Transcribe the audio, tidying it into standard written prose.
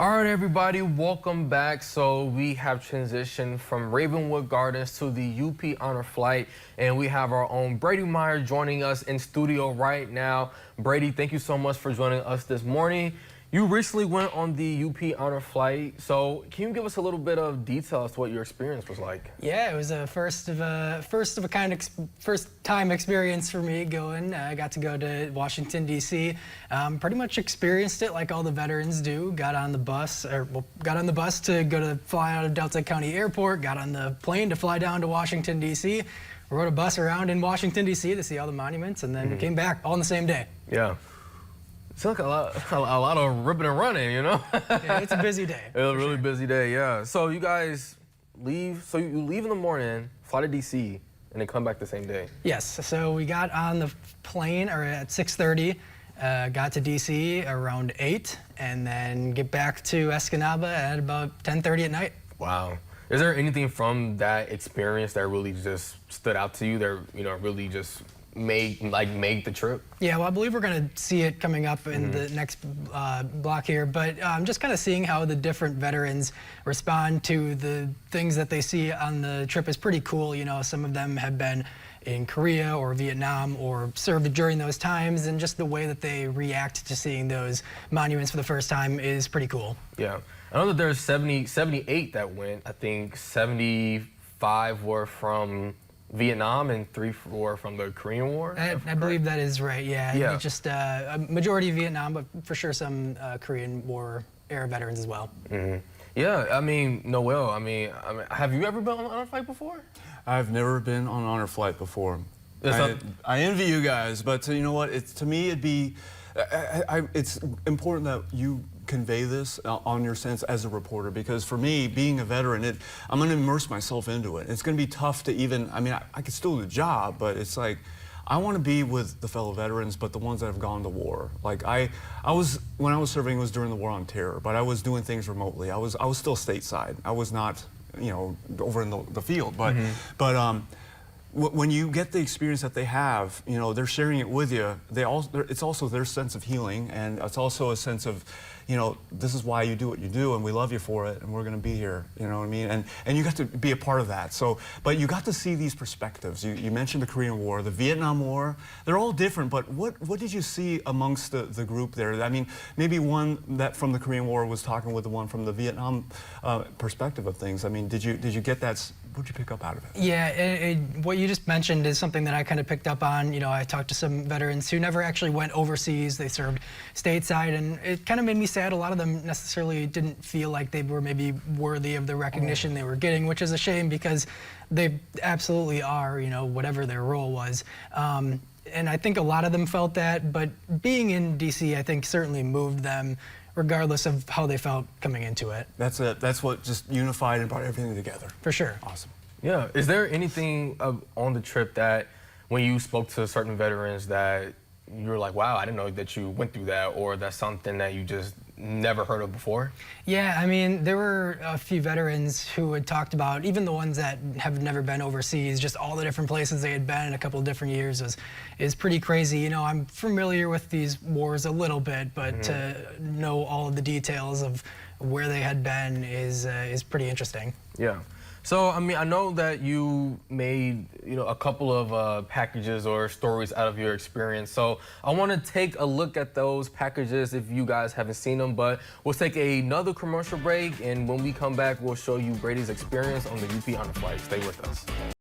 All right, everybody, welcome back. So we have transitioned from Ravenwood Gardens to the UP Honor Flight, and we have our own Brady Meyer joining us in studio right now. Brady, thank you so much for joining us this morning. You recently went on the UP Honor Flight, so can you give us a little bit of detail as to what your experience was like? Yeah, it was a first time experience for me going. I got to go to Washington D.C. Pretty much experienced it like all the veterans do. Got on the bus to fly out of Delta County Airport. Got on the plane to fly down to Washington D.C. Rode a bus around in Washington D.C. to see all the monuments, and then came back all on the same day. Yeah. It's like a lot of ripping and running, you know? Yeah, it's a busy day. It's a really busy day, yeah. So you guys leave, so you leave in the morning, fly to DC, and then come back the same day. Yes, so we got on the plane at 6:30, got to DC around 8, and then get back to Escanaba at about 10:30 at night. Wow. Is there anything from that experience that really just stood out to you that, really just made the trip? Yeah, well, I believe we're going to see it coming up in the next block here, but just kind of seeing how the different veterans respond to the things that they see on the trip is pretty cool. You know, some of them have been in Korea or Vietnam or served during those times, and just the way that they react to seeing those monuments for the first time is pretty cool. Yeah. I know that there's 78 that went. I think 75 were from Vietnam and 3 were from the Korean War. I believe that is right, yeah. Yeah. Just a majority Vietnam, but for sure some Korean War era veterans as well. Yeah, I mean, Noel, have you ever been on an honor flight before? I've never been on an honor flight before. I envy you guys, but you know what? To me, it's important that you convey this on your sense as a reporter, because for me, being a veteran, I'm going to immerse myself into it. It's going to be tough to even, I could still do the job, but it's like, I want to be with the fellow veterans, but the ones that have gone to war. Like when I was serving, it was during the War on Terror, but I was doing things remotely. I was still stateside. I was not, over in the field, but when you get the experience that they have, they're sharing it with you. It's also their sense of healing, and it's also a sense of, this is why you do what you do, and we love you for it, and we're going to be here. You know what I mean? And you got to be a part of that. So, but you got to see these perspectives. You mentioned the Korean War, the Vietnam War. They're all different, but what did you see amongst the group there? I mean, maybe one that from the Korean War was talking with the one from the Vietnam perspective of things. I mean, did you get that? What did you pick up out of it? Yeah, what you just mentioned is something that I kind of picked up on. I talked to some veterans who never actually went overseas. They served stateside, and it kind of made me sad. A lot of them necessarily didn't feel like they were maybe worthy of the recognition they were getting, which is a shame because they absolutely are, whatever their role was. And I think a lot of them felt that, but being in DC, I think certainly moved them regardless of how they felt coming into it. That's it. That's what just unified and brought everything together. For sure. Awesome. Yeah. Is there anything on the trip that when you spoke to certain veterans that you were like, wow, I didn't know that you went through that, or that's something that you just never heard of before? Yeah, there were a few veterans who had talked about, even the ones that have never been overseas, just all the different places they had been in a couple of different years is pretty crazy. I'm familiar with these wars a little bit, but to know all of the details of where they had been is pretty interesting. Yeah. So, I know that you made, a couple of packages or stories out of your experience. So I want to take a look at those packages if you guys haven't seen them, but we'll take another commercial break, and when we come back, we'll show you Brady's experience on the UP Honor Flight. Stay with us.